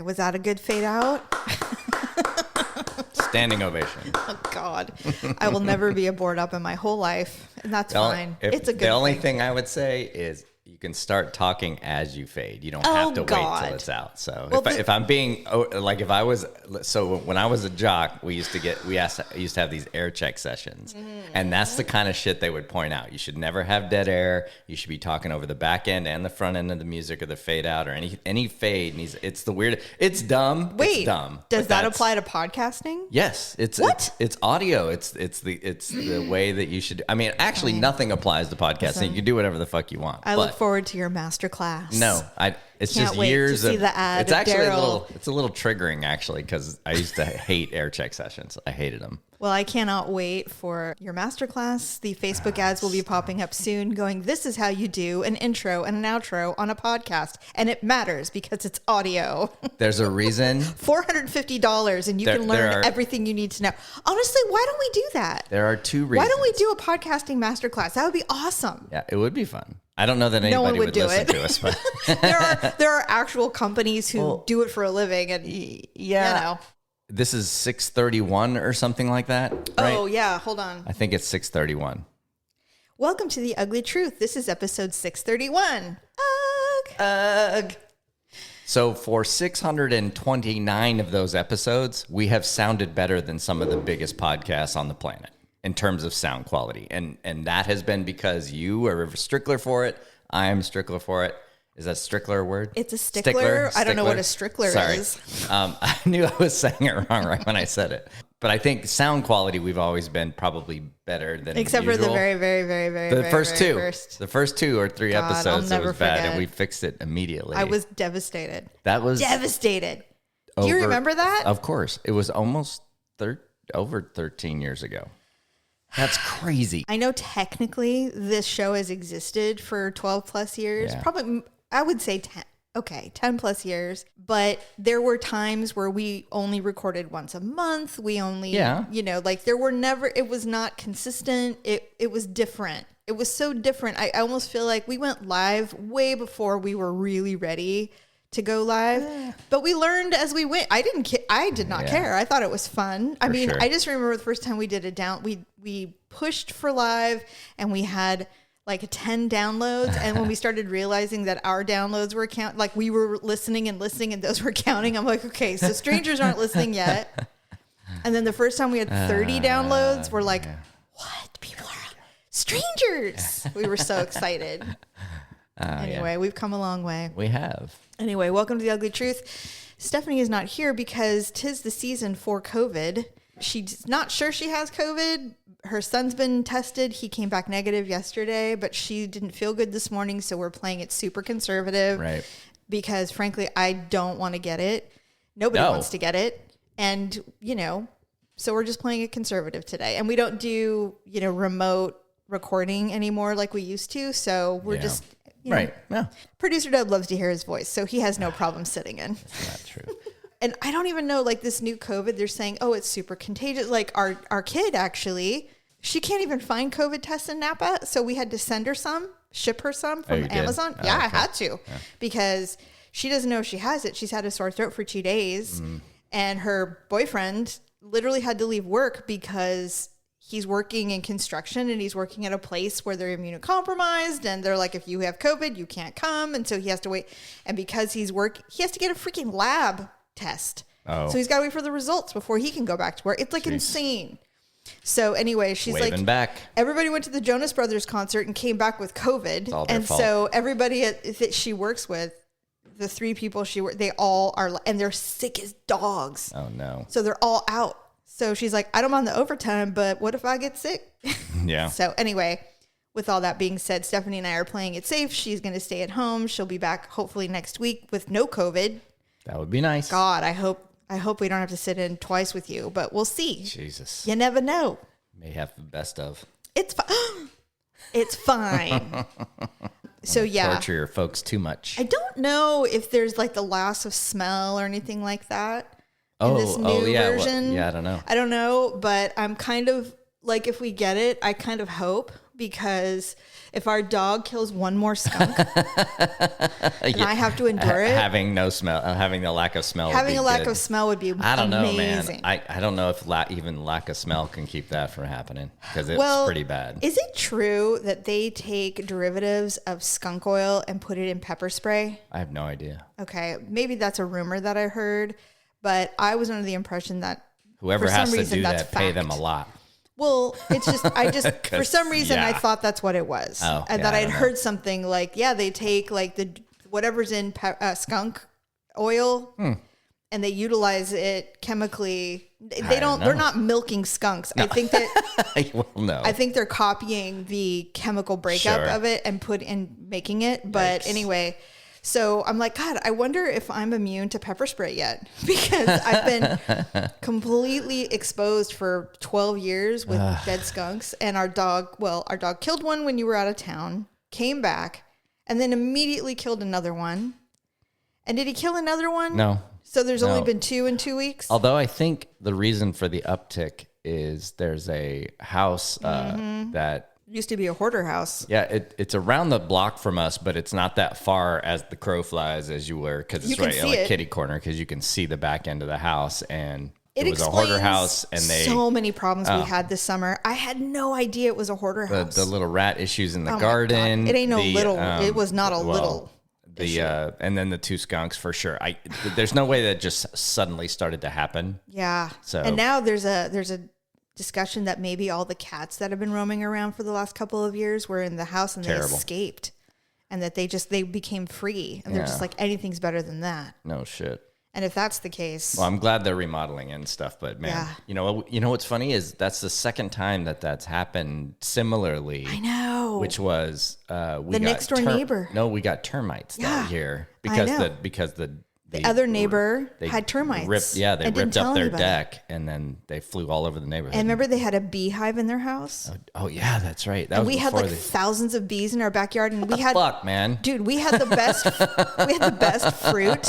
Was that a good fade out? Standing ovation. Oh, God. I will never be a bored up in my whole life. And that's fine. It's a good The only thing I would say is you can start talking as you fade. You don't have to wait till it's out. So well, if I'm being like, if I was, so when I was a jock, I used to have these air check sessions, and that's the kind of shit they would point out. You should never have dead air. You should be talking over the back end and the front end of the music, or the fade out, or any fade. It's the weird. It's dumb. Wait, it's dumb. Does that apply to podcasting? Yes, it's audio. It's the way that you should. I mean, actually, nothing applies to podcasting. You can do whatever the fuck you want. I look forward to your master class. No, it's Can't just wait years to see of the ad. It's actually Daryl. it's a little triggering actually, because I used to hate air check sessions. I hated them. Well, I cannot wait for your masterclass. The Facebook ads will be popping up soon going, this is how you do an intro and an outro on a podcast. And it matters because it's audio. There's a reason. $450 and you can learn everything you need to know. Honestly, why don't we do that? There are two reasons. Why don't we do a podcasting masterclass? That would be awesome. Yeah, it would be fun. I don't know that anybody would listen to us, but there are actual companies who do it for a living, and you know. This is 6:31 or something like that, right? Oh, yeah. Hold on. I think it's 6:31. Welcome to The Ugly Truth. This is episode 631. Ugh. So for 629 of those episodes, we have sounded better than some of the biggest podcasts on the planet in terms of sound quality. And that has been because you are a stickler for it. I am a stickler for it. Is that stickler a word? It's a stickler. I don't know what a stickler is. I knew I was saying it wrong right when I said it. But I think sound quality, we've always been probably better than except usual. for the very, very, very, very, the very, first very two. First. The first 2 or 3 episodes, it was bad, and we fixed it immediately. I was devastated. That was devastated. Do you remember that? Of course. It was almost over 13 years ago. That's crazy. I know technically this show has existed for 12 plus years. Yeah. Probably, I would say 10. Okay, 10 plus years. But there were times where we only recorded once a month. We only, there were never, it was not consistent. It was different. It was so different. I almost feel like we went live way before we were really ready to go live, but we learned as we went. I did not care. I thought it was fun. I mean, I just remember the first time we did it we pushed for live and we had like 10 downloads. And when we started realizing that our downloads were like we were listening and those were counting, I'm like, okay, so strangers aren't listening yet. And then the first time we had 30 downloads, we're like, what? People are strangers. We were so excited. Anyway, we've come a long way. We have. Anyway, welcome to The Ugly Truth. Stephanie is not here because 'tis the season for COVID. She's not sure she has COVID. Her son's been tested. He came back negative yesterday, but she didn't feel good this morning, so we're playing it super conservative. Right. Because frankly, I don't want to get it. Nobody wants to get it. And, so we're just playing it conservative today. And we don't do, remote recording anymore like we used to. So we're just... Right. Yeah. Producer Doug loves to hear his voice, so he has no problem sitting in. That's not true. And I don't even know, like this new COVID, they're saying, oh, it's super contagious. Like our kid, actually, she can't even find COVID tests in Napa. So we had to ship her some from Amazon. Oh, yeah, okay. I had to because she doesn't know if she has it. She's had a sore throat for 2 days. And her boyfriend literally had to leave work because he's working in construction and he's working at a place where they're immunocompromised. And they're like, if you have COVID, you can't come. And so he has to wait. And because he has to get a freaking lab test. Oh. So he's got to wait for the results before he can go back to work. It's like insane. So anyway, she's waving back. Everybody went to the Jonas Brothers concert and came back with COVID. It's all their fault. So everybody that she works with, the 3 people they all are, and they're sick as dogs. Oh no. So they're all out. So she's like, I don't mind the overtime, but what if I get sick? Yeah. So anyway, with all that being said, Stephanie and I are playing it safe. She's going to stay at home. She'll be back hopefully next week with no COVID. That would be nice. God, I hope we don't have to sit in twice with you, but we'll see. Jesus. You never know. May have the best of. It's fine. It's fine. So yeah. Torture your folks too much. I don't know if there's like the loss of smell or anything like that. In this new version. Well, I don't know. I don't know, but I'm kind of like, if we get it, I kind of hope, because if our dog kills one more skunk and I have to endure it, having no smell, having the lack of smell, having a lack of smell would be I don't amazing. know, man. I don't know if even lack of smell can keep that from happening because it's pretty bad. Is it true that they take derivatives of skunk oil and put it in pepper spray? I have no idea. Okay, maybe that's a rumor that I heard, but I was under the impression that whoever has to do that, pay them a lot. Well, it's just, for some reason, I thought that's what it was. Oh, and that I'd heard something like, they take like whatever's in skunk oil and they utilize it chemically. They're not milking skunks. No. I think that, well, no. I think they're copying the chemical breakup of it and making it. But anyway, so I'm like, God, I wonder if I'm immune to pepper spray yet, because I've been completely exposed for 12 years with dead skunks. And our dog killed one when you were out of town, came back, and then immediately killed another one. And did he kill another one? No. So there's only been 2 in 2 weeks? Although I think the reason for the uptick is there's a house that used to be a hoarder house. Yeah, it's around the block from us, but it's not that far as the crow flies as you were, because it's right like kitty corner, because you can see the back end of the house, and it was a hoarder house, and so many problems we had this summer. I had no idea it was a hoarder house. The little rat issues in the garden. It ain't little. It was not a little. And then the 2 skunks for sure. There's no way that just suddenly started to happen. Yeah. So and now there's a discussion that maybe all the cats that have been roaming around for the last couple of years were in the house and they escaped, and that they became free, and they're just like, anything's better than that. No shit. And if that's the case, well, I'm glad they're remodeling and stuff, but man, you know what's funny is that's the second time that's happened similarly. I know. Which was the next door neighbor. No, we got termites that year because the other neighbor had termites. They ripped up their deck, and then they flew all over the neighborhood. And remember, they had a beehive in their house. Oh yeah, that's right. We had like thousands of bees in our backyard, and we man, dude, we had the best. We had the best fruit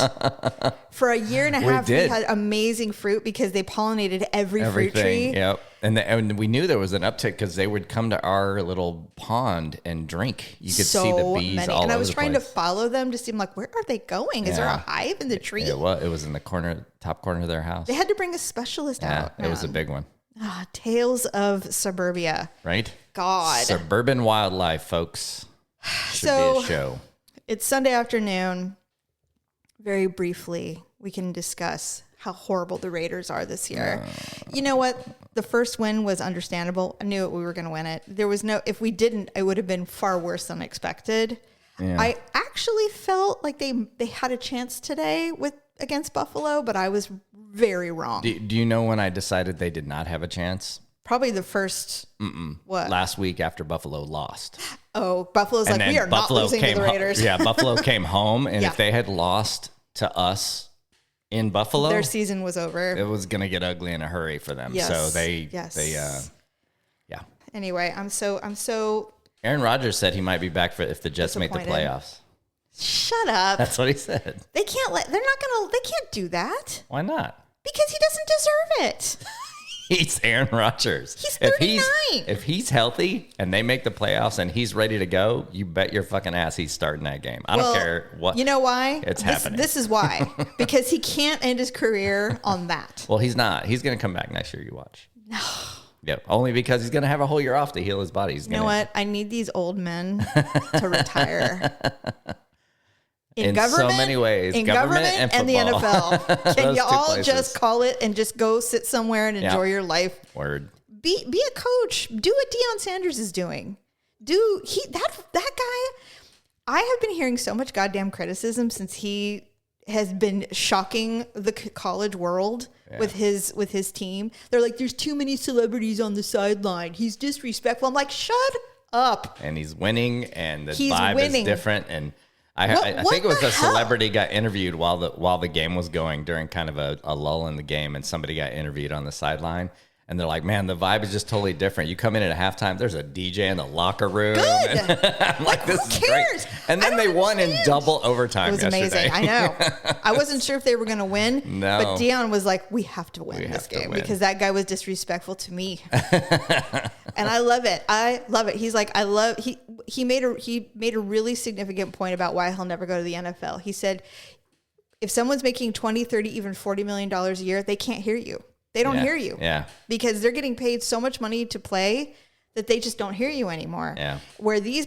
for a year and a half. We had amazing fruit because they pollinated every fruit tree. Yep. And we knew there was an uptick because they would come to our little pond and drink. You could see the bees all over. And I was trying to follow them to see, like, where are they going? Is there a hive in the tree? It was in the top corner of their house. They had to bring a specialist out. It was a big one. Tales of suburbia. Right? God. Suburban wildlife, folks. Should be a show. It's Sunday afternoon. Very briefly, we can discuss how horrible the Raiders are this year. You know what? The first win was understandable. I knew we were going to win it. If we didn't, it would have been far worse than expected. Yeah. I actually felt like they had a chance today against Buffalo, but I was very wrong. Do you know when I decided they did not have a chance? Probably the first, last week after Buffalo lost. Oh, Buffalo's like, we are not losing to the Raiders. Buffalo came home, and if they had lost to us in Buffalo, their season was over. It was going to get ugly in a hurry for them. Yes. So they. Anyway, I'm so. Aaron Rodgers said he might be back if the Jets make the playoffs. Shut up. That's what he said. They can't do that. Why not? Because he doesn't deserve it. He's Aaron Rodgers. He's 39. If he's healthy and they make the playoffs and he's ready to go, you bet your fucking ass he's starting that game. I don't care what. You know why? It's happening. This is why. Because he can't end his career on that. Well, he's not. He's going to come back next year. You watch. No. Yep. Only because he's going to have a whole year off to heal his body. You know what? I need these old men to retire. In government, so many ways. In government and the NFL. Can you all just call it and just go sit somewhere and enjoy your life? Word. Be a coach. Do what Deion Sanders is doing. That guy. I have been hearing so much goddamn criticism since he has been shocking the college world with his team. They're like, there's too many celebrities on the sideline. He's disrespectful. I'm like, shut up. And he's winning, and the vibe is different. And I think it was a celebrity got interviewed while the game was going during kind of a lull in the game, and somebody got interviewed on the sideline, And they're like, man, the vibe is just totally different. You come in at halftime, there's a DJ in the locker room. Good. I'm like, this is great. And then they won in double overtime yesterday. It was amazing. I know. I wasn't sure if they were going to win. No. But Dion was like, we have to win this game because that guy was disrespectful to me. And I love it. I love it. He's like, he made a really significant point about why he'll never go to the NFL. He said, if someone's making 20, 30, even $40 million a year, they can't hear you. They don't hear you. Yeah. Because they're getting paid so much money to play that they just don't hear you anymore. Yeah. Where these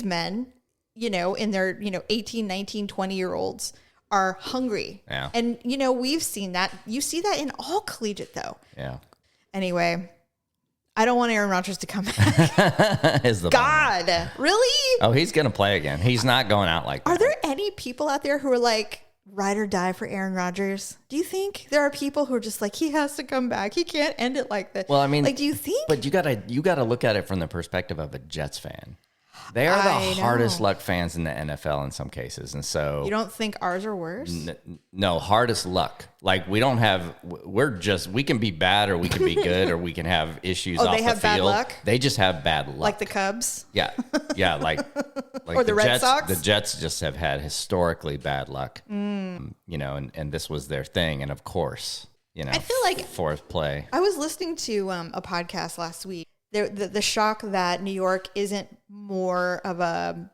men, in their, 18, 19, 20-year-olds are hungry. Yeah. And, we've seen that. You see that in all collegiate, though. Yeah. Anyway, I don't want Aaron Rodgers to come back. God, really? Oh, he's going to play again. He's not going out like that. Are there any people out there who are like, ride or die for Aaron Rodgers? Do you think there are people who are just like, he has to come back? He can't end it like that. Well, I mean, like, do you think? But you gotta look at it from the perspective of a Jets fan. They are the hardest luck fans in the NFL in some cases, and so you don't think ours are worse? No, hardest luck. Like we can be bad or we can be good or we can have issues off the field. They have bad luck? They just have bad luck. Like the Cubs? Yeah, like or the Red Jets, Sox? The Jets just have had historically bad luck. And this was their thing, and of course, I feel like fourth play. I was listening to a podcast last week. The shock that New York isn't more of a,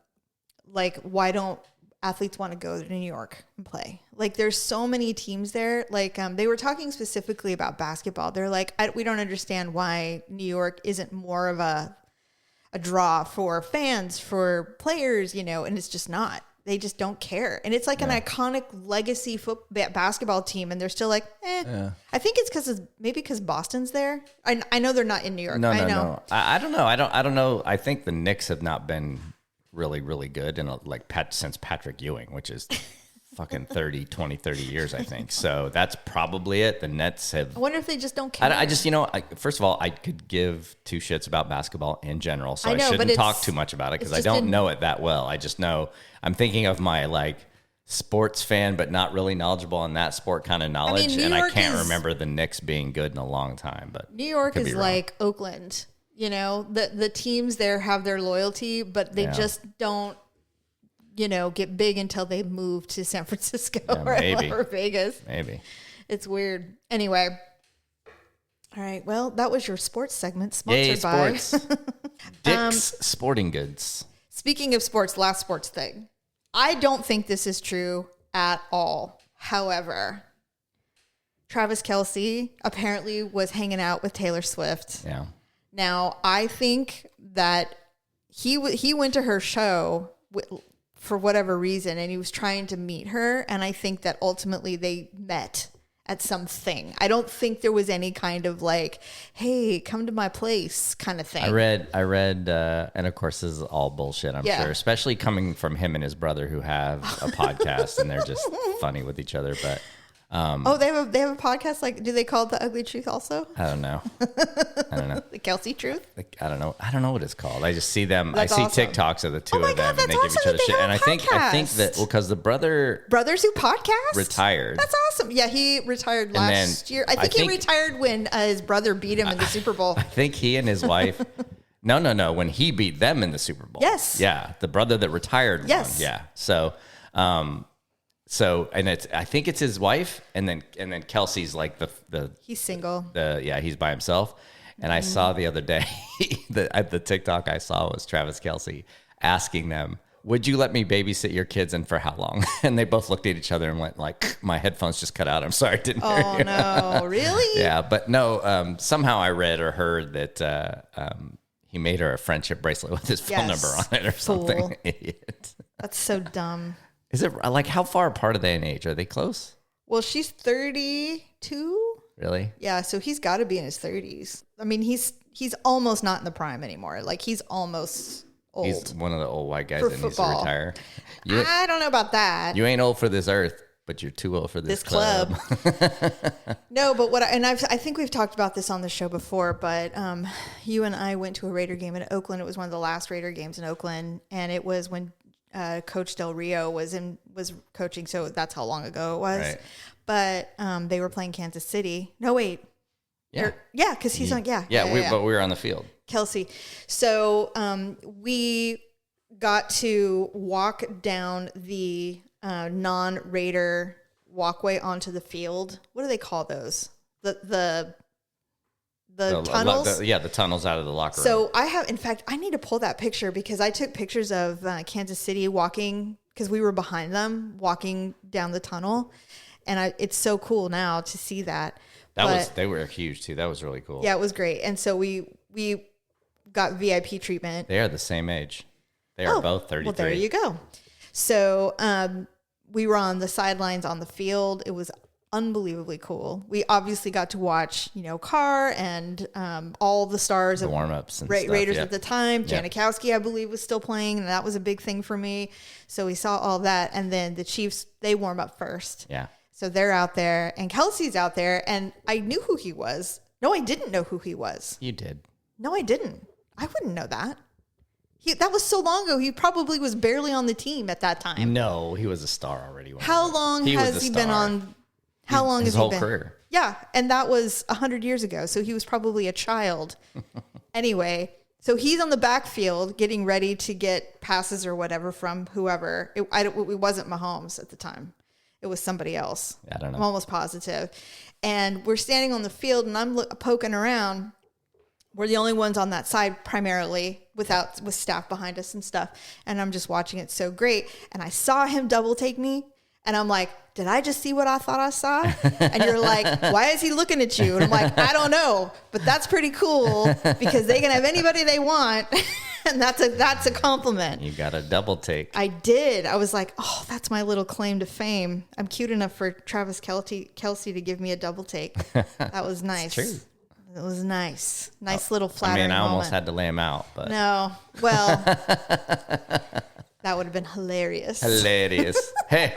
like, why don't athletes want to go to New York and play? Like, there's so many teams there. Like, they were talking specifically about basketball. They're like, we don't understand why New York isn't more of a draw for fans, for players, and it's just not. They just don't care. And it's like an iconic legacy basketball team. And they're still like, Yeah. I think it's because Boston's there. I know they're not in New York. No. I don't know. I don't know. I think the Knicks have not been really, really good since Patrick Ewing, which is fucking 30 years, I think. So that's probably it. The Nets have. I wonder if they just don't care. I just, first of all, I could give two shits about basketball in general. So I shouldn't talk too much about it because I don't know it that well. I just know I'm thinking of my sports fan, but not really knowledgeable on that sport kind of knowledge. And I can't remember the Knicks being good in a long time. But New York is like Oakland. The teams there have their loyalty, but they just don't, get big until they move to San Francisco or Vegas. Maybe. It's weird. Anyway. All right. Well, that was your sports segment sponsored by sports. Dick's Sporting Goods. Speaking of sports, last sports thing. I don't think this is true at all. However, Travis Kelce apparently was hanging out with Taylor Swift. Yeah. Now, I think that he went to her show for whatever reason, and he was trying to meet her, and I think that ultimately they met at something. I don't think there was any kind of like, hey, come to my place kind of thing. I read, and of course this is all bullshit, I'm sure, especially coming from him and his brother who have a podcast and they're just funny with each other. But they have a podcast. Like, do they call it The Ugly Truth also? I don't know. The Kelce Truth? I don't know what it's called. I just see them. That's I see awesome. TikToks of the two of them, and they give each other shit. And I think that because the brothers who podcast retired. That's awesome. Yeah, he retired last year. I think he retired when his brother beat him in the Super Bowl. I think he and his wife. No. When he beat them in the Super Bowl. Yes. Yeah, the brother that retired. Yes. Won. Yeah. So, and I think it's his wife, and then Kelsey's like the he's single. He's by himself. And I saw the other day the TikTok I saw was Travis Kelce asking them, "Would you let me babysit your kids, and for how long?" And they both looked at each other and went like, "My headphones just cut out. I'm sorry, I didn't hear you." Oh no, really? Yeah, but no. Somehow I read or heard that he made her a friendship bracelet with his phone number on it or something. Idiot. That's so dumb. Is it like how far apart are they in age? Are they close? Well, she's 32. Really? Yeah, so he's got to be in his 30s. I mean, he's almost not in the prime anymore. Like, he's almost old. He's one of the old white guys that needs to retire. I don't know about that. You ain't old for this earth, but you're too old for this club. No, but I think we've talked about this on the show before, but you and I went to a Raider game in Oakland. It was one of the last Raider games in Oakland, and it was when Coach Del Rio was coaching, so that's how long ago it was. Right. But they were playing Kansas City. No, wait. Yeah. Yeah, because he's on, but we were on the field. Kelsey. So we got to walk down the non-Raider walkway onto the field. What do they call those? The tunnels? The tunnels out of the locker room. So I need to pull that picture because I took pictures of Kansas City walking, because we were behind them walking down the tunnel. And it's so cool now to see that. They were huge too. That was really cool. Yeah, it was great. And so we got VIP treatment. They are the same age. They are both 33. Well, there you go. So we were on the sidelines on the field. It was unbelievably cool. We obviously got to watch, Carr and all the stars the of warm-ups and Raiders stuff, at the time. Janikowski, I believe, was still playing, and that was a big thing for me. So we saw all that. And then the Chiefs, they warm up first. Yeah. So they're out there, and Kelsey's out there, and I knew who he was. No, I didn't know who he was. You did. No, I didn't. I wouldn't know that. That was so long ago. He probably was barely on the team at that time. No, he was a star already. How long has he been on? How long has he been? His whole career. Yeah, and that was 100 years ago. So he was probably a child. Anyway, so he's on the backfield getting ready to get passes or whatever from whoever. It wasn't Mahomes at the time. It was somebody else. I don't know. I'm almost positive. And we're standing on the field, and I'm poking around. We're the only ones on that side primarily with staff behind us and stuff. And I'm just watching it so great. And I saw him double take me. And I'm like, did I just see what I thought I saw? And you're like, why is he looking at you? And I'm like, I don't know. But that's pretty cool because they can have anybody they want. And that's a compliment. You got a double take. I did. I was like, oh, that's my little claim to fame. I'm cute enough for Travis Kelce to give me a double take. That was nice. It's true. It was nice. Nice little flattering I almost moment. had to lay him out, but no. Well, that would have been hilarious. Hey,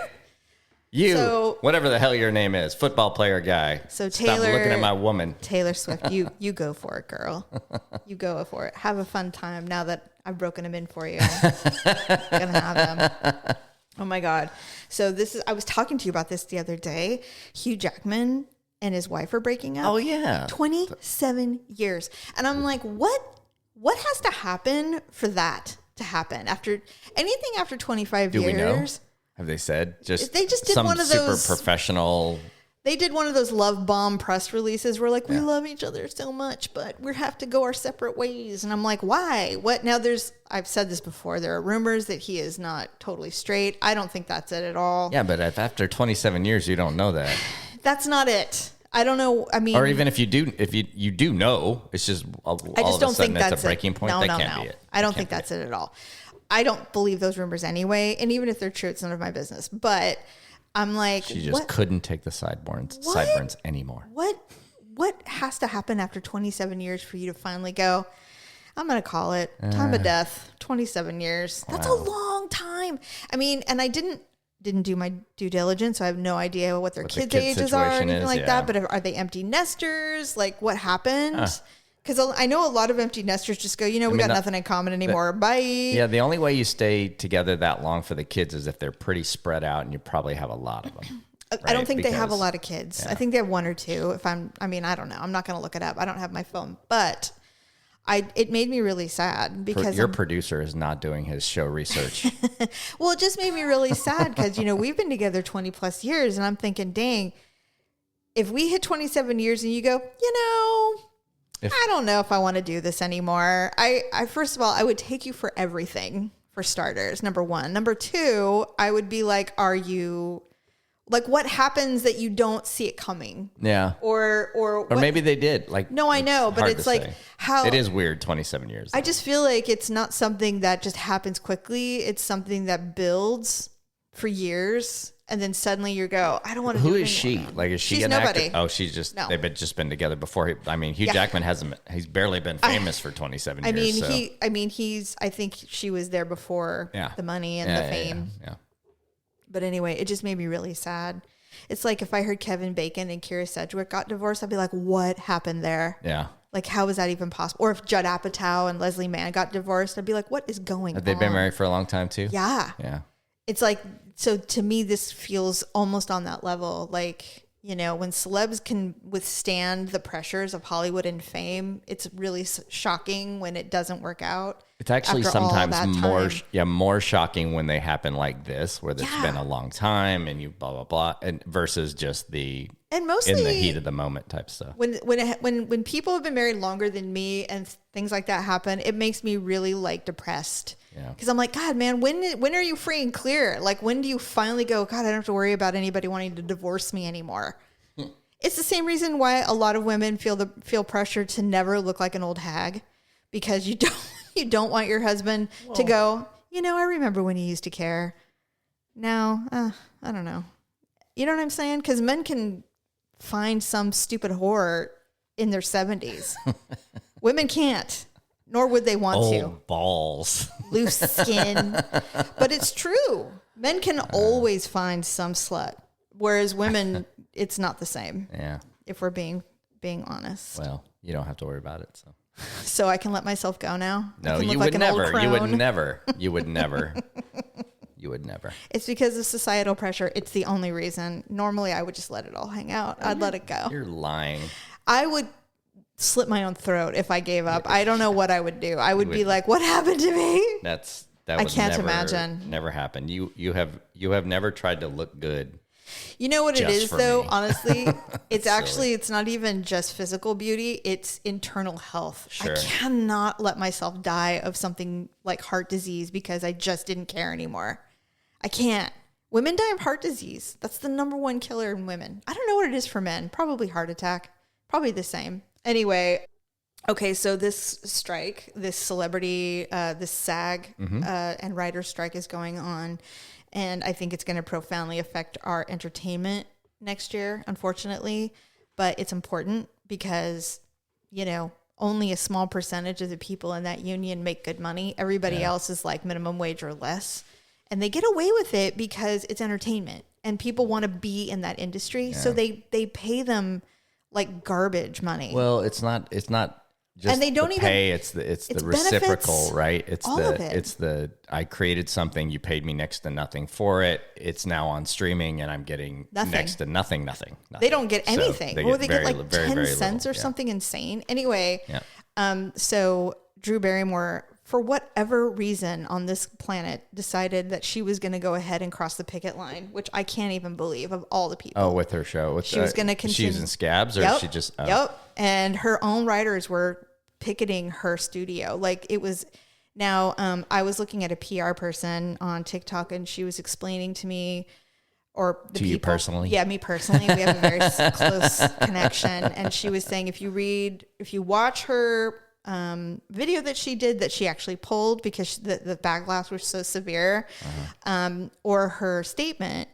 whatever the hell your name is, football player guy. So Taylor, stop looking at my woman. Taylor Swift, you go for it, girl. You go for it. Have a fun time. Now that I've broken them in for you, I'm gonna have them. Oh my God. So I was talking to you about this the other day. Hugh Jackman and his wife are breaking up. Oh yeah. 27 years. And I'm like, what has to happen for that to happen? After 25 years? Do we know? Have they said? They just did one of those super professional. They did one of those love bomb press releases where like, we love each other so much, but we have to go our separate ways. And I'm like, why? What? Now I've said this before. There are rumors that he is not totally straight. I don't think that's it at all. Yeah, but if after 27 years, you don't know that. That's not it. I don't know. I mean, or even if you do know, it's just all of a sudden it's a breaking point. No, that can't be it. I don't think that's it at all. I don't believe those rumors anyway. And even if they're true, it's none of my business. But I'm like, she just couldn't take the sideburns anymore. What has to happen after 27 years for you to finally go, I'm going to call it time of death, 27 years. That's a long time. I mean, and I didn't do my due diligence, so I have no idea what their kids' ages are or anything like that. But are they empty nesters? Like, what happened? Because I know a lot of empty nesters just go, we got nothing in common anymore. Bye. Yeah, the only way you stay together that long for the kids is if they're pretty spread out, and you probably have a lot of them. Right? I don't think they have a lot of kids. Yeah. I think they have one or two. I don't know. I'm not going to look it up. I don't have my phone, but it made me really sad because your producer is not doing his show research. Well, it just made me really sad because, we've been together 20 plus years and I'm thinking, dang, if we hit 27 years and you go, I don't know if I want to do this anymore. I first of all, I would take you for everything for starters. Number one. Number two, I would be like, are you like, what happens that you don't see it coming? Yeah. Or maybe they did. Like, no, I know, but it's like how it is weird. 27 years. I just feel like it's not something that just happens quickly. It's something that builds for years. And then suddenly you go, I don't want to do it anymore. Who is she? Like, is she she's an nobody. actor? Oh, she's just, no. They've just been together before. Hugh Jackman he's barely been famous for 27 years. I think she was there before the money and the fame. Yeah. But anyway, it just made me really sad. It's like if I heard Kevin Bacon and Kira Sedgwick got divorced, I'd be like, what happened there? Yeah. Like, how is that even possible? Or if Judd Apatow and Leslie Mann got divorced, I'd be like, what is going on? Have they been married for a long time too? Yeah. Yeah. It's like, so to me, this feels almost on that level. Like, when celebs can withstand the pressures of Hollywood and fame, it's really shocking when it doesn't work out. It's actually sometimes more shocking when they happen like this, where it's been a long time and you blah blah blah, and versus just mostly in the heat of the moment type stuff. When people have been married longer than me and things like that happen, it makes me really like depressed. Yeah. Because I'm like, God, man, when are you free and clear? Like, when do you finally go, God, I don't have to worry about anybody wanting to divorce me anymore? It's the same reason why a lot of women feel pressure to never look like an old hag, because you don't want your husband to go, I remember when you used to care. Now, I don't know. You know what I'm saying? Because men can find some stupid whore in their 70s. Women can't, nor would they want to. Balls. Loose skin. But it's true. Men can always find some slut, whereas women, it's not the same. Yeah. If we're being honest. Well, you don't have to worry about it. So I can let myself go now? No, you would never. You would never. You would never. You would never. It's because of societal pressure. It's the only reason. Normally, I would just let it all hang out. I'd let it go. You're lying. I would slit my own throat if I gave up. I don't know what I would do. I would be like, what happened to me? I can't imagine. Never happened. You have never tried to look good. You know what it is, though? Me. Honestly, it's not even just physical beauty. It's internal health. Sure. I cannot let myself die of something like heart disease because I just didn't care anymore. I can't. Women die of heart disease. That's the number one killer in women. I don't know what it is for men. Probably heart attack. Probably the same. Anyway, okay, so this strike, this celebrity, this SAG and writer strike is going on. And I think it's going to profoundly affect our entertainment next year, unfortunately. But it's important because, only a small percentage of the people in that union make good money. Everybody else is like minimum wage or less. And they get away with it because it's entertainment and people want to be in that industry. Yeah. So they pay them like garbage money. Well, it's not just and they don't the pay. It's the reciprocal, benefits, right? It's all of it. It's the I created something, you paid me next to nothing for it. It's now on streaming and I'm getting next to nothing. They don't get anything. So they get like 10 cents or something insane. Anyway, so Drew Barrymore, for whatever reason on this planet, decided that she was going to go ahead and cross the picket line, which I can't even believe of all the people. Oh, with her show. She was going to continue. She's in Scabs or she just... Yep. And her own writers were picketing her studio. Like it was... Now, I was looking at a PR person on TikTok and she was explaining to me, or the people... you personally? Yeah, me personally. We have a very close connection. And she was saying if you watch her... video that she did that she actually pulled because the backlash was so severe, or her statement,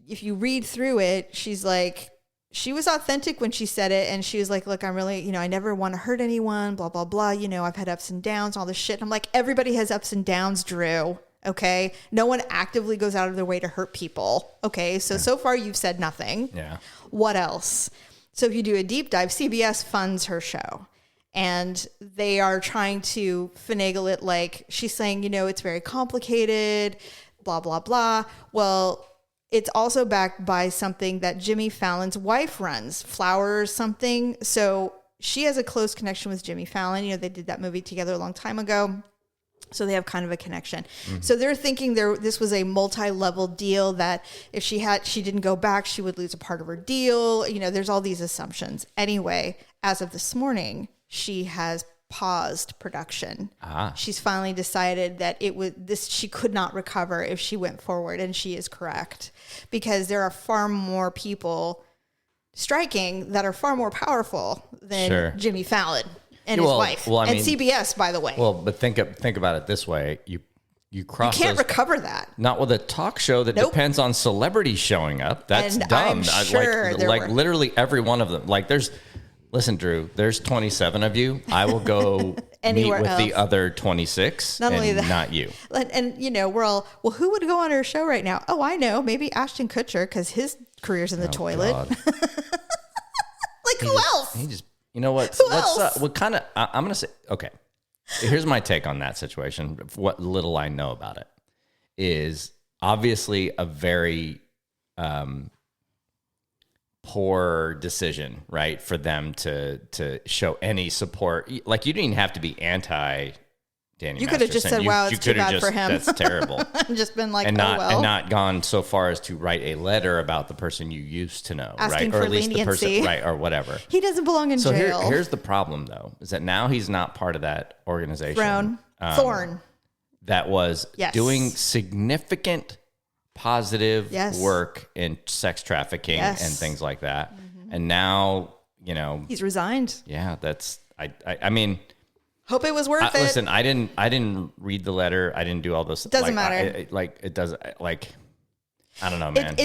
if you read through it, she's like, she was authentic when she said it. And she was like, look, I'm really, I never want to hurt anyone, blah, blah, blah. I've had ups and downs, all this shit. And I'm like, everybody has ups and downs, Drew. Okay. No one actively goes out of their way to hurt people. Okay. So far you've said nothing. Yeah. What else? So if you do a deep dive, CBS funds her show. And they are trying to finagle it like she's saying, it's very complicated, blah, blah, blah. Well, it's also backed by something that Jimmy Fallon's wife runs, Flowers something. So she has a close connection with Jimmy Fallon. They did that movie together a long time ago. So they have kind of a connection. Mm-hmm. So they're thinking this was a multi-level deal that if she didn't go back, she would lose a part of her deal. There's all these assumptions. Anyway, as of this morning, she has paused production. She's finally decided that she could not recover if she went forward, and she is correct because there are far more people striking that are far more powerful than Jimmy Fallon and his wife and CBS, by the way. Well, but think about it this way: you can't recover that. Not with a talk show that depends on celebrities showing up. That's dumb. I'm sure literally every one of them. Listen, Drew, there's 27 of you. I will go meet with the other 26 not only that, not you. And we're all, well, who would go on her show right now? Oh, I know. Maybe Ashton Kutcher because his career's in the toilet. Who else? He just, you know what? Who else? What kind of, I'm going to say, okay, here's my take on that situation. What little I know about it is obviously a very poor decision, right? For them to show any support. Like, you didn't even have to be anti Danny Masterson. You could have just said, wow, it's too bad for him. That's terrible. And just been like, and not gone so far as to write a letter about the person you used to know, asking right? for or at least leniency. the person, right? Or whatever. He doesn't belong in jail. Here's the problem, though, is that now he's not part of that organization. Thorn. That was doing significant positive work in sex trafficking and things like that. Mm-hmm. And now, he's resigned. Yeah, I mean, hope it was worth it. Listen, I didn't read the letter. I didn't do all this. It doesn't matter. It doesn't, I don't know, man.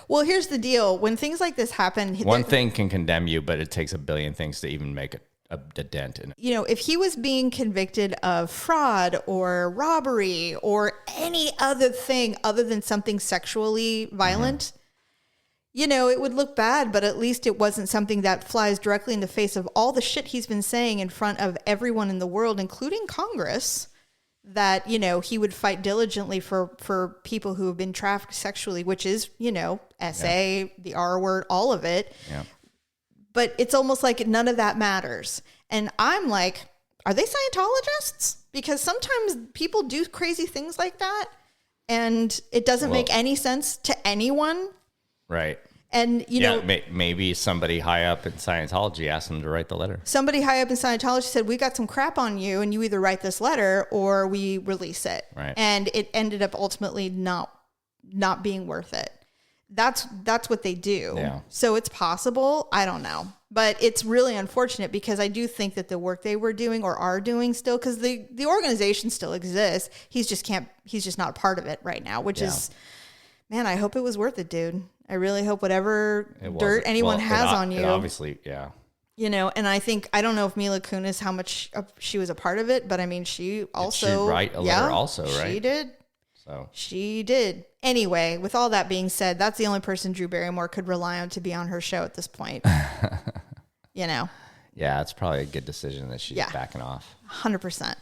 Well, here's the deal. When things like this happen, one thing can condemn you, but it takes a billion things to even make a dent in it. If he was being convicted of fraud or robbery or any other thing other than something sexually violent, it would look bad, but at least it wasn't something that flies directly in the face of all the shit he's been saying in front of everyone in the world, including Congress, that, he would fight diligently for people who have been trafficked sexually, which is, SA, the R word, all of it. Yeah. But it's almost like none of that matters. And I'm like, are they Scientologists? Because sometimes people do crazy things like that, and it doesn't make any sense to anyone. Right. And, maybe somebody high up in Scientology asked them to write the letter. Somebody high up in Scientology said, we got some crap on you, and you either write this letter or we release it. Right. And it ended up ultimately not being worth it. That's what they do. Yeah. So it's possible. I don't know. But it's really unfortunate because I do think that the work they were doing or are doing still, because the organization still exists. He's just not a part of it right now, which is, man, I hope it was worth it, dude. I really hope whatever dirt anyone has on you. Obviously, yeah. And I don't know if Mila Kunis, how much she was a part of it, but I mean, she also. Did she write a letter also, right? She did. So she did. Anyway, with all that being said, that's the only person Drew Barrymore could rely on to be on her show at this point. Yeah, it's probably a good decision that she's backing off. 100%.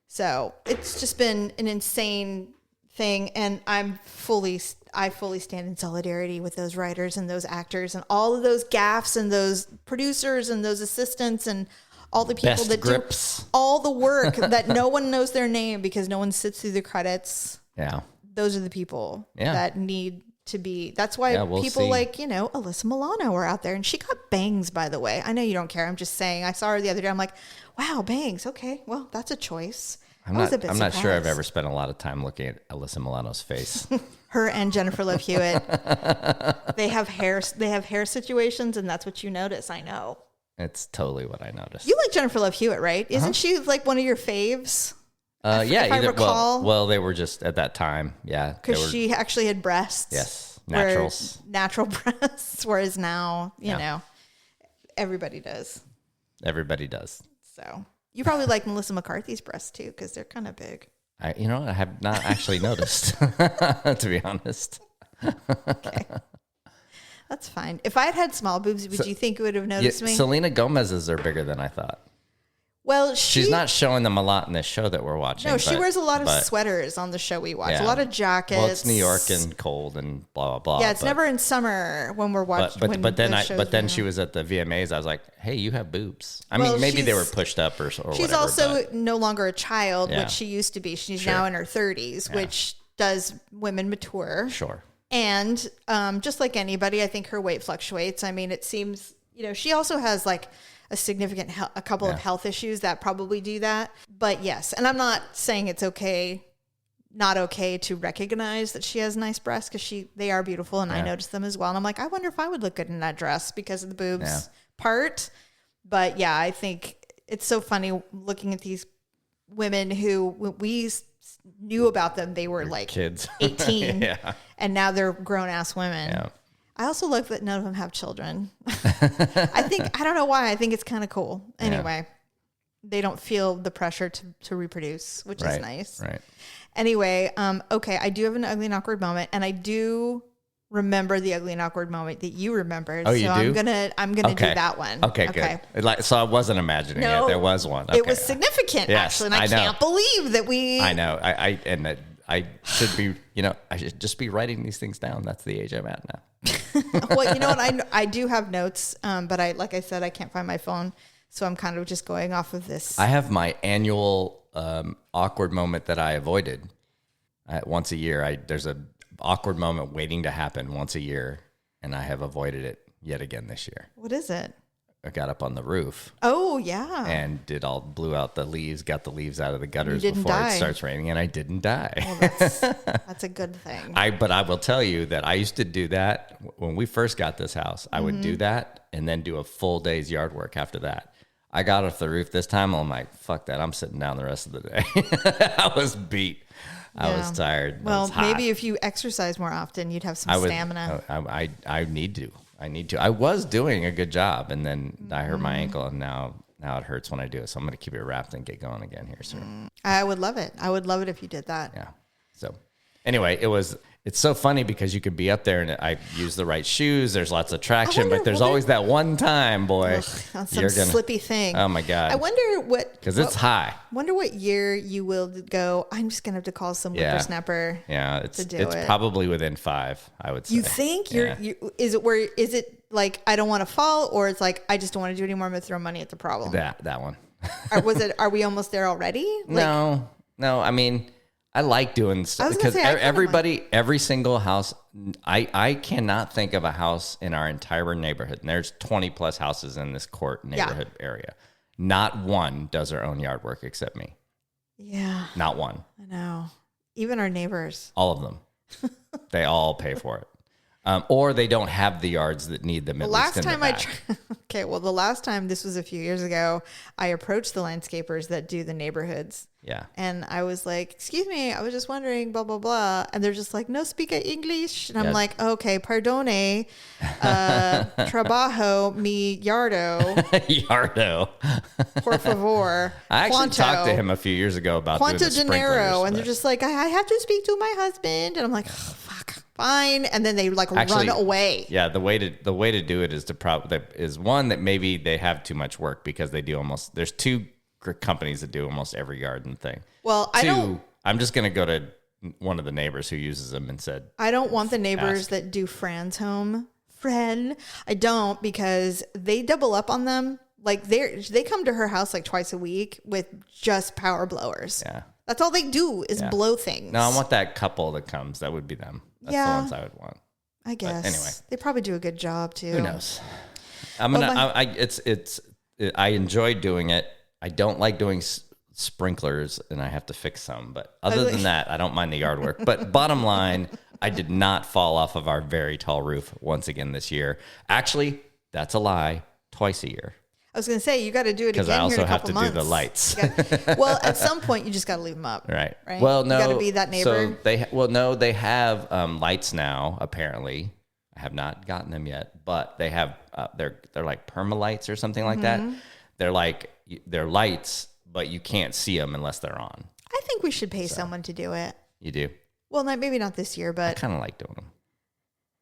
So it's just been an insane thing, and I fully stand in solidarity with those writers and those actors and all of those gaffes and those producers and those assistants and all the people that do all the work that no one knows their name because no one sits through the credits. Yeah. Those are the people that need to be. That's why people like, Alyssa Milano are out there, and she got bangs, by the way. I know you don't care. I'm just saying, I saw her the other day. I'm like, wow, bangs. Okay. Well, that's a choice. I'm not sure I've ever spent a lot of time looking at Alyssa Milano's face. Her and Jennifer Love Hewitt. They have hair situations, and that's what you notice. I know. It's totally what I noticed. You like Jennifer Love Hewitt, right? Isn't she like one of your faves? If I recall. Well, they were just at that time. Yeah. Because she actually had breasts. Yes. Naturals. Natural breasts. Whereas now, you know, everybody does. Everybody does. So you probably like Melissa McCarthy's breasts too, because they're kind of big. I have not actually noticed, to be honest. Okay. That's fine. If I had had small boobs, would you think you would have noticed me? Selena Gomez's are bigger than I thought. Well, she's not showing them a lot in this show that we're watching. No, she wears a lot of sweaters on the show we watch. A lot of jackets. Well, it's New York and cold and blah blah blah. Yeah, it's never in summer when we're watching. But then she was at the VMAs. I was like, hey, you have boobs. I mean, maybe they were pushed up or whatever. She's also no longer a child, which she used to be. She's now in her 30s, which does women mature. Sure. And just like anybody, I think her weight fluctuates. I mean, it seems, she also has like a couple of health issues that probably do that. But yes, and I'm not saying it's not okay to recognize that she has nice breasts, because they are beautiful, and I noticed them as well. And I'm like, I wonder if I would look good in that dress because of the boobs part. But yeah, I think it's so funny looking at these women who, when we knew about them, they were like kids, 18, and now they're grown ass women. Yeah. I also love that none of them have children. I don't know why. I think it's kind of cool. Anyway, they don't feel the pressure to reproduce, which is nice. Right. Anyway, okay, I do have an ugly and awkward moment, and I do remember the ugly and awkward moment that you remembered. Oh, you do? I'm gonna do that one. Okay, good. So I wasn't imagining it. There was one. Okay. It was significant, actually, and I can't believe that we. I know. I should be. I should just be writing these things down. That's the age I'm at now. Well, you know what? I do have notes, but like I said, I can't find my phone. So I'm kind of just going off of this. I have my annual awkward moment that I avoided once a year. There's an awkward moment waiting to happen once a year, and I have avoided it yet again this year. What is it? I got up on the roof. Oh, yeah. And blew out the leaves, got the leaves out of the gutters before it starts raining, and I didn't die. Well, that's a good thing. But I will tell you that I used to do that when we first got this house. I would do that and then do a full day's yard work after that. I got off the roof this time. I'm like, fuck that. I'm sitting down the rest of the day. I was beat. Yeah. I was tired. Well, maybe if you exercise more often, you'd have some stamina. I need to. I was doing a good job, and then I hurt my ankle, and now it hurts when I do it. So I'm going to keep it wrapped and get going again here soon. I would love it. I would love it if you did that. Yeah. So anyway, it's so funny because you could be up there and I use the right shoes. There's lots of traction, but there's always that one time, boy. On some slippy thing. Oh my God. I wonder because it's high. Wonder what year you will go, I'm just going to have to call some whippersnapper. Yeah. It's probably within 5, I would say. You think is it like, I don't want to fall, or it's like, I just don't want to do it anymore. I'm going to throw money at the problem. That one. Are we almost there already? No, I mean, I like doing stuff because every single house, I cannot think of a house in our entire neighborhood, and there's 20 plus houses in this Court neighborhood area. Not one does their own yard work except me. Yeah. Not one. I know. Even our neighbors. All of them. They all pay for it. Or they don't have the yards that need them. The last time, this was a few years ago, I approached the landscapers that do the neighborhoods. Yeah. And I was like, excuse me, I was just wondering, blah, blah, blah. And they're just like, no speak English. And I'm like, okay, perdone, trabajo mi yardo. Yardo. Por favor. I actually talked to him a few years ago about doing the dinero. And they're just like, I have to speak to my husband. And I'm like, oh, fuck. Fine, and then they run away. Yeah, the way to do it is one that maybe they have too much work because they do there's 2 companies that do almost every garden thing. Well, I'm just gonna go to one of the neighbors who uses them and said, I don't want the neighbors that do Fran's home. I don't, because they double up on them. Like they come to her house like twice a week with just power blowers. Yeah, that's all they do is blow things. No, I want that couple that comes. That would be them. That's the ones I would want. I guess. But anyway, they probably do a good job too. Who knows? I enjoy doing it. I don't like doing sprinklers, and I have to fix some. But other than that, I don't mind the yard work. But bottom line, I did not fall off of our very tall roof once again this year. Actually, that's a lie. Twice a year. I was going to say, you got to do it again. Because I also have to do the lights. Well, at some point, you just got to leave them up. Right. Well, no. You got to be that neighbor. So they have lights now, apparently. I have not gotten them yet, but they have, they're like perma-lights or something like that. They're lights, but you can't see them unless they're on. I think we should pay someone to do it. You do? Well, maybe not this year, but. I kind of like doing them,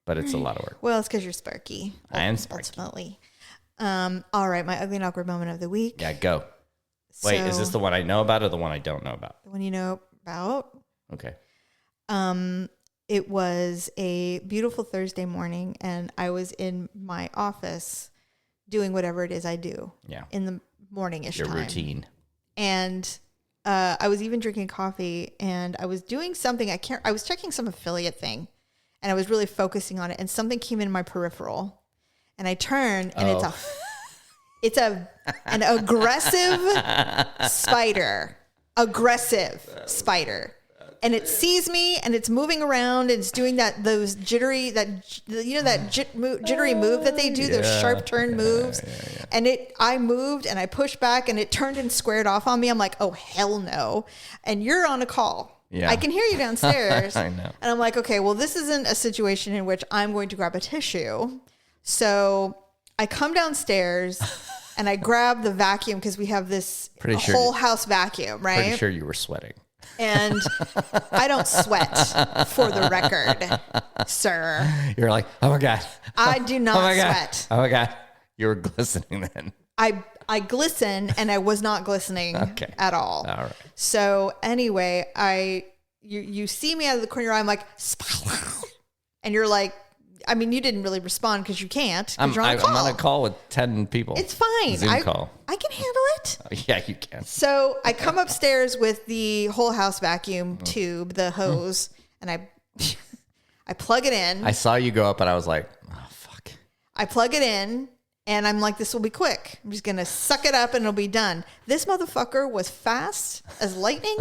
but it's a lot of work. Well, it's because you're Sparky. I am Sparky. Ultimately. All right, my ugly and awkward moment of the week. Yeah, go. Wait, is this the one I know about or the one I don't know about? The one you know about. Okay. It was a beautiful Thursday morning, and I was in my office doing whatever it is I do. Yeah. In the morning-ish time. Your routine. And I was even drinking coffee, and I was doing something. I was checking some affiliate thing, and I was really focusing on it, and something came in my peripheral. And I turn, and it's an aggressive spider. And it sees me, and it's moving around, and it's doing those jittery move that they do, those sharp turn moves. Yeah. And I moved, and I pushed back, and it turned and squared off on me. I'm like, oh, hell no. And you're on a call. Yeah. I can hear you downstairs. I know. And I'm like, okay, well, this isn't a situation in which I'm going to grab a tissue. So I come downstairs and I grab the vacuum because we have this whole house vacuum, right? Pretty sure you were sweating. And I don't sweat, for the record, sir. You're like, oh my God. I do not sweat. Oh my God. You were glistening then. I glisten, and I was not glistening at all. All right. So anyway, you see me out of the corner of your eye, I'm like, spider. And you're like, I mean, you didn't really respond because you can't. I'm on a call with 10 people. It's fine. Zoom call. I can handle it. Yeah, you can. So I come upstairs with the whole house vacuum tube, the hose, and I plug it in. I saw you go up and I was like, oh, fuck. I plug it in and I'm like, this will be quick. I'm just going to suck it up and it'll be done. This motherfucker was fast as lightning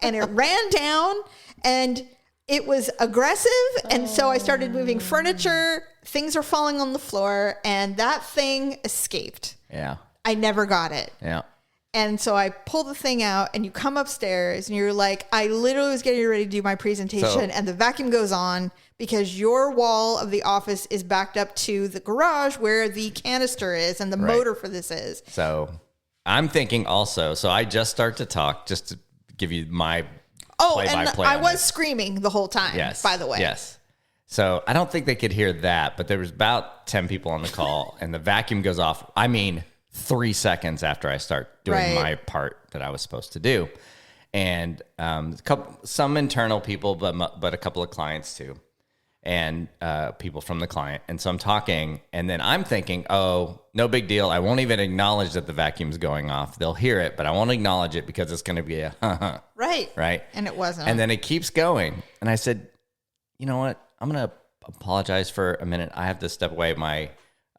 and it ran down and it was aggressive. And so I started moving furniture. Things are falling on the floor and that thing escaped. Yeah. I never got it. Yeah. And so I pull the thing out and you come upstairs and you're like, I literally was getting ready to do my presentation and the vacuum goes on because your wall of the office is backed up to the garage where the canister is and the motor for this is. So I'm thinking also, so I just start to talk just to give you my play-by-play. I was screaming the whole time, by the way. Yes. So I don't think they could hear that, but there was about 10 people on the call and the vacuum goes off. I mean, 3 seconds after I start doing my part that I was supposed to do. And some internal people, but a couple of clients too. And people from the client. And so I'm talking and then I'm thinking, oh, no big deal. I won't even acknowledge that the vacuum's going off. They'll hear it, but I won't acknowledge it because it's going to be a Right. And it wasn't. And then it keeps going. And I said, you know what? I'm going to apologize for a minute. I have to step away. My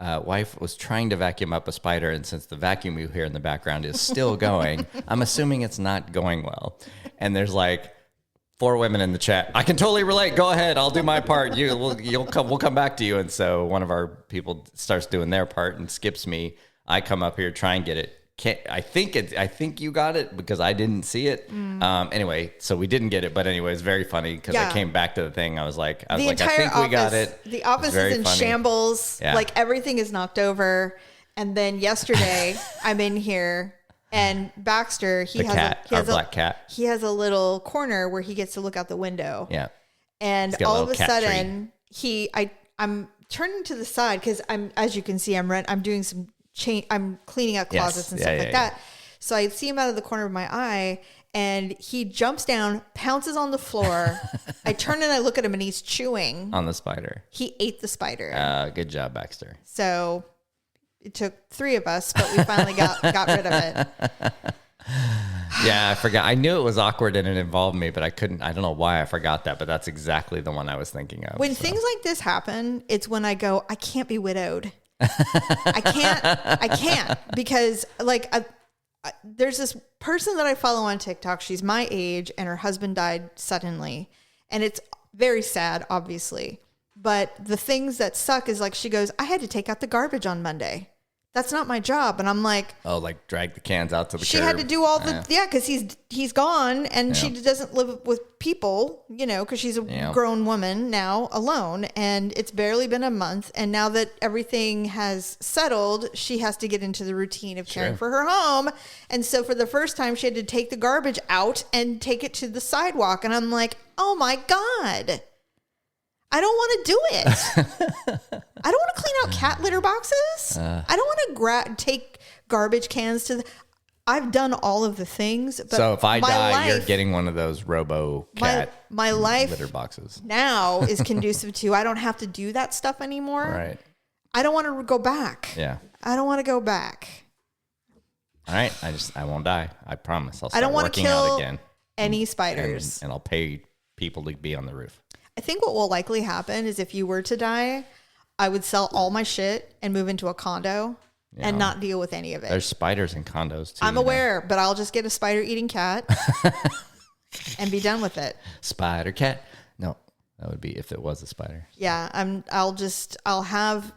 wife was trying to vacuum up a spider. And since the vacuum you hear in the background is still going, I'm assuming it's not going well. And there's like 4 women in the chat. I can totally relate. Go ahead. I'll do my part. We'll come back to you. And so one of our people starts doing their part and skips me. I come up here, try and get it. I think you got it because I didn't see it. Anyway, so we didn't get it, but anyway, it's very funny because I came back to the thing. I was like, I think we got it. The office is in shambles. Yeah. Like everything is knocked over. And then yesterday I'm in here and Baxter, he has a black cat. He has a little corner where he gets to look out the window. Yeah. And all of a sudden I'm turning to the side because as you can see, I'm doing some I'm cleaning out closets and stuff like that. So I see him out of the corner of my eye and he jumps down, pounces on the floor. I turn and I look at him and he's chewing on the spider. He ate the spider. Good job, Baxter. So it took 3 of us, but we finally got rid of it. Yeah, I forgot. I knew it was awkward and it involved me, but I don't know why I forgot that, but that's exactly the one I was thinking of. When things like this happen, it's when I go, I can't be widowed. I can't because like there's this person that I follow on TikTok. She's my age and her husband died suddenly and it's very sad, obviously. But the things that suck is like, she goes, I had to take out the garbage on Monday. That's not my job. And I'm like, oh, like drag the cans out to the curb. She had to do all the, cause he's gone and she doesn't live with people, cause she's a grown woman now alone and it's barely been a month. And now that everything has settled, she has to get into the routine of caring for her home. And so for the first time she had to take the garbage out and take it to the sidewalk. And I'm like, oh my God. I don't want to do it. I don't want to clean out cat litter boxes. I don't want to take garbage cans to I've done all of the things. But so if I die, you're getting one of those robo cat my life litter boxes. Now is conducive to I don't have to do that stuff anymore. Right. I don't want to go back. Yeah. I don't want to go back. All right. I won't die. I promise. I'll start working out again. Any spiders. And I'll pay people to be on the roof. I think what will likely happen is if you were to die, I would sell all my shit and move into a condo and not deal with any of it. There's spiders in condos too. I'm aware, but I'll just get a spider eating cat and be done with it. Spider cat. No, that would be if it was a spider. Yeah. I'll have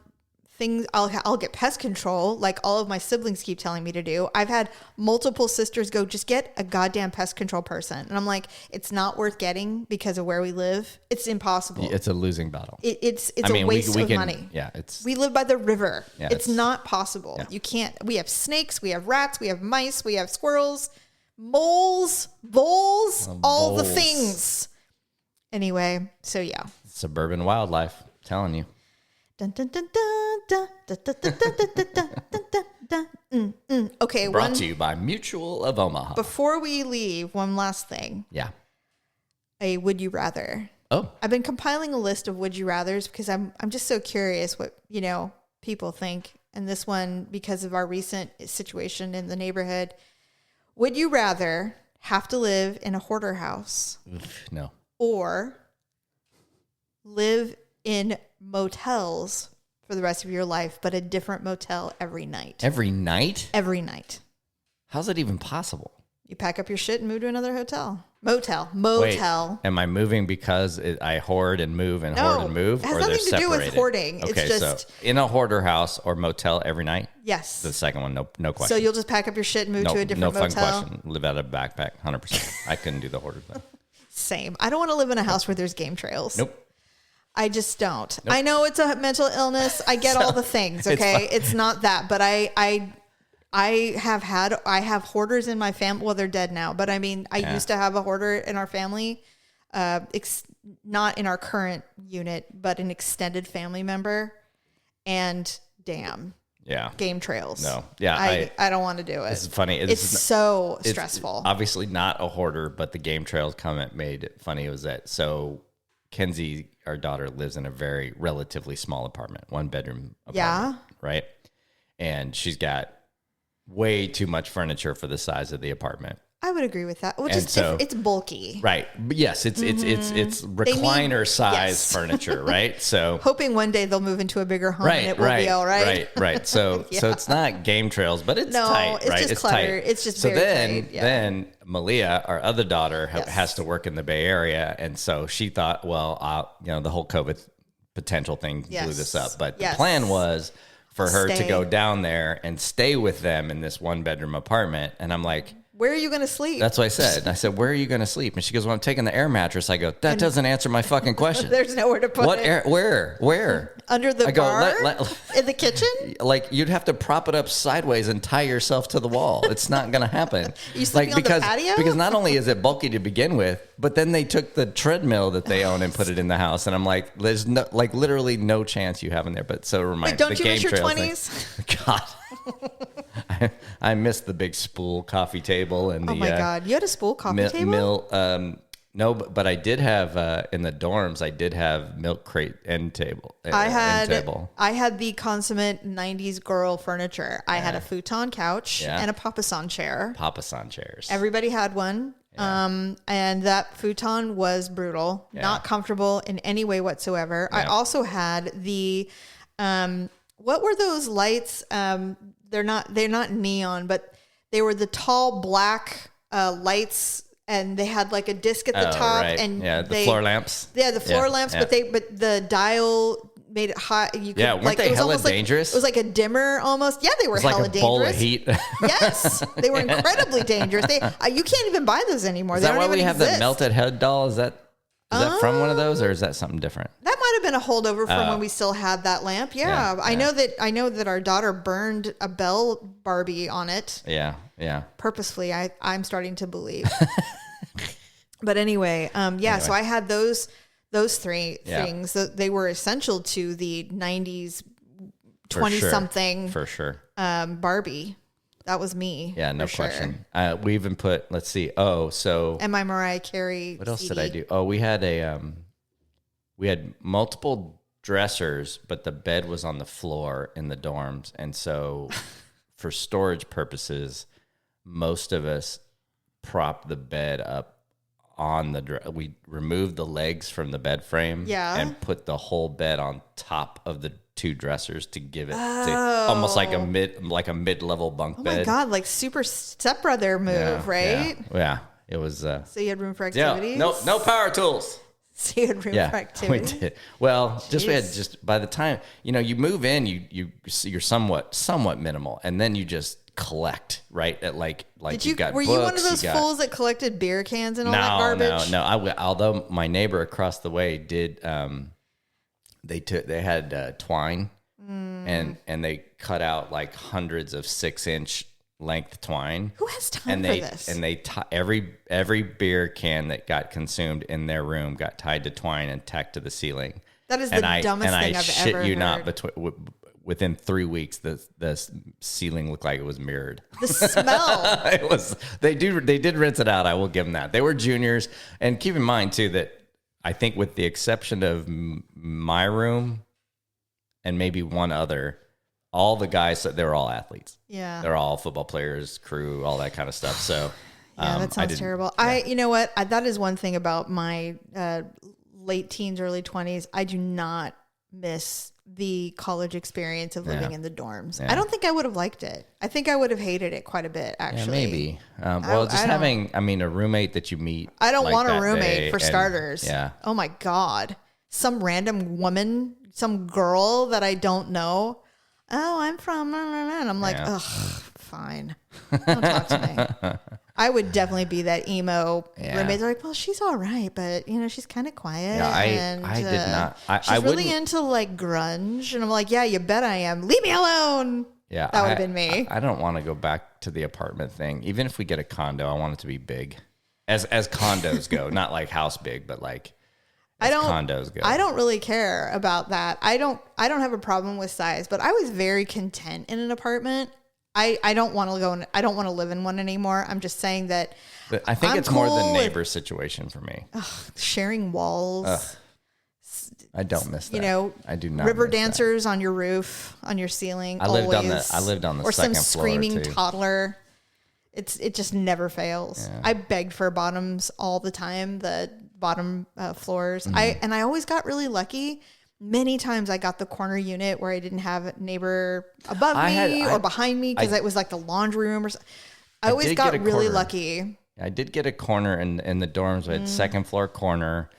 things. I'll get pest control like all of my siblings keep telling me to do. I've had multiple sisters go, just get a goddamn pest control person. And I'm like, it's not worth getting because of where we live. It's impossible. It's a losing battle. It's a waste of money. Yeah. We live by the river. Yeah, it's not possible. Yeah. You can't, we have snakes, we have rats, we have mice, we have squirrels, moles, voles, all the things. Anyway. So yeah. Suburban wildlife. I'm telling you. Okay. Brought to you by Mutual of Omaha. Before we leave, one last thing. Yeah. A would you rather? I've been compiling a list of would you rathers because I'm just so curious what, people think. And this one, because of our recent situation in the neighborhood, would you rather have to live in a hoarder house? No. Or live in motels for the rest of your life, but a different motel every night? Every night? Every night. How's that even possible? You pack up your shit and move to another motel. Wait, am I moving because I hoard and move and hoard and move? It has nothing to do with hoarding. Okay, it's just so in a hoarder house or motel every night? Yes. The second one, no question. So you'll just pack up your shit and move to a different motel? No fun question. Live out of a backpack, 100%. I couldn't do the hoarder thing. Same. I don't want to live in a house where there's game trails. Nope. I just don't. Nope. I know it's a mental illness. I get all the things, okay? It's not that, but I have hoarders in my family. Well, they're dead now, but I mean, I used to have a hoarder in our family, not in our current unit, but an extended family member. And damn, game trails. No, yeah, I don't want to do it. This is funny. It's so stressful. Obviously not a hoarder, but the game trails comment made it funny. It was that Kenzie, our daughter, lives in a very relatively small apartment, 1-bedroom apartment, right? And she's got way too much furniture for the size of the apartment. I would agree with that. Well, it's bulky, right? But yes, it's recliner size furniture, right? So hoping one day they'll move into a bigger home and it will be all right. Right. So so it's not game trails, but it's tight, it's right? Just clutter. Tight. It's just so very tight. Then Malia, our other daughter, has to work in the Bay Area, and so she thought, well, the whole COVID potential thing blew this up, but the plan was for her to go down there and stay with them in this 1-bedroom apartment. And I'm like, where are you going to sleep? That's what I said. And I said, where are you going to sleep? And she goes, well, I'm taking the air mattress. I go, that doesn't answer my fucking question. There's nowhere to put it. Where? Under the bar? In the kitchen? Like, you'd have to prop it up sideways and tie yourself to the wall. It's not going to happen. You sleeping on the patio? Because not only is it bulky to begin with, but then they took the treadmill that they own and put it in the house. And I'm like, there's literally no chance you have in there. But so remind don't you miss your 20s? God. I missed the big spool coffee table and oh my God, you had a spool coffee table? No, but I did have in the dorms. I did have milk crate end table. I had the consummate '90s girl furniture. I had a futon couch and a papasan chair. Papasan chairs. Everybody had one. Yeah. And that futon was brutal, not comfortable in any way whatsoever. Yeah. I also had the what were those lights? They're not neon, but they were the tall black lights, and they had like a disc at the top, right. and the floor lamps. Yeah, the floor lamps, but the dial made it hot. You could, weren't they hella dangerous? It was like a dimmer almost. Yeah, they were hella dangerous. Bowl of heat. Yes, they were incredibly dangerous. You can't even buy those anymore. Is that why we have the melted head doll? Is that from one of those, or is that something different? That might have been a holdover from when we still had that lamp. Yeah. I know that our daughter burned a Belle Barbie on it. Yeah. Purposefully, I'm starting to believe. But anyway, so I had those three things. They were essential to the 90s 20-something for sure. Barbie. That was me. Yeah, no question. We even put, let's see. And my Mariah Carey. What else did I do? Oh, we had we had multiple dressers, but the bed was on the floor in the dorms. And so for storage purposes, most of us propped the bed up on we removed the legs from the bed frame and put the whole bed on top of the 2 dressers to give it to almost like a mid-level bunk bed. Oh my God, like super stepbrother move, right? Yeah. It was so you had room for activities? Yeah, no power tools. So you had room for activities? We did. Well, we had by the time you move in, you're somewhat minimal, and then you just collect, right? At like you've got books. Were you one of those fools that collected beer cans and all that garbage? No. Although my neighbor across the way did, they had twine, and they cut out like hundreds of 6-inch length twine. Who has time for this? And they every beer can that got consumed in their room got tied to twine and tacked to the ceiling. That is the dumbest thing I've ever heard. And I shit you not, within 3 weeks, the ceiling looked like it was mirrored. The smell. It was. They did rinse it out. I will give them that. They were juniors, and keep in mind too that I think with the exception of my room and maybe one other, all the guys, they're all athletes. Yeah. They're all football players, crew, all that kind of stuff. So yeah, that sounds terrible. Yeah. You know what? That is one thing about my late teens, early 20s. I do not miss the college experience of living in the dorms. Yeah. I don't think I would have liked it. I think I would have hated it quite a bit, actually. Yeah, maybe. Well, just having, a roommate that you meet. I don't want a roommate for starters. Yeah. Oh my God. Some random woman, some girl that I don't know. Oh, I'm from, and I'm like, ugh, fine. Don't talk to me. I would definitely be that emo roommate. They're like, well, she's all right, but she's kind of quiet. Yeah, I did not. She's really into like grunge, and I'm like, yeah, you bet I am. Leave me alone. Yeah, that would have been me. I don't want to go back to the apartment thing. Even if we get a condo, I want it to be big, as condos go, not like house big, but like condos go. I don't really care about that. I don't have a problem with size, but I was very content in an apartment. I don't want to go. I don't want to live in one anymore. I'm just saying that. But I think it's more the neighbor situation for me. Sharing walls. I don't miss that. I do not. River dancers on your roof, on your ceiling. I lived on the second floor. Or some screaming toddler. It just never fails. Yeah. I begged for bottoms all the time. The bottom floors. Mm-hmm. I always got really lucky. Many times I got the corner unit where I didn't have a neighbor above me or behind me because it was like the laundry room or something. I always got really lucky. I did get a corner in the dorms. We had second floor corner.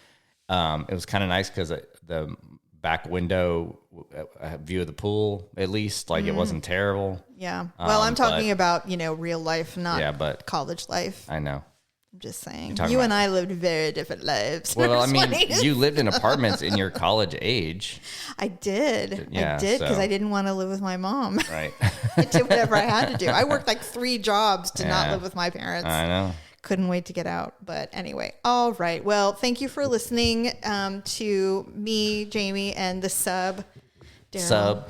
It was kind of nice because the back window view of the pool, at least, like it wasn't terrible. Yeah. Well, I'm talking about, real life, not college life. I know. I'm just saying. You and I lived very different lives. Well, you lived in apartments in your college age. I did. Yeah, I did because I didn't want to live with my mom. Right. I did whatever I had to do. I worked like 3 jobs to not live with my parents. I know. Couldn't wait to get out. But anyway, all right. Well, thank you for listening to me, Jamie, and the sub. Darryl.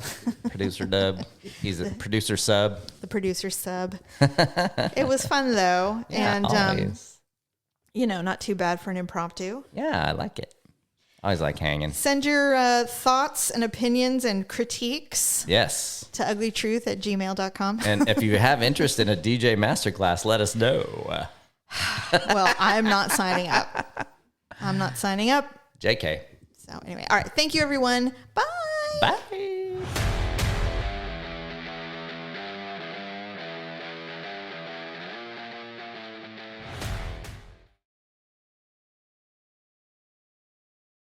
Producer Dub. He's a producer sub. The producer sub. It was fun though. Yeah, and always. Not too bad for an impromptu. Yeah, I like it. I always like hanging. Send your thoughts and opinions and critiques. Yes. To uglytruth@gmail.com. And if you have interest in a DJ masterclass, let us know. Well, I'm not signing up. JK. So anyway, all right. Thank you, everyone. Bye. Bye.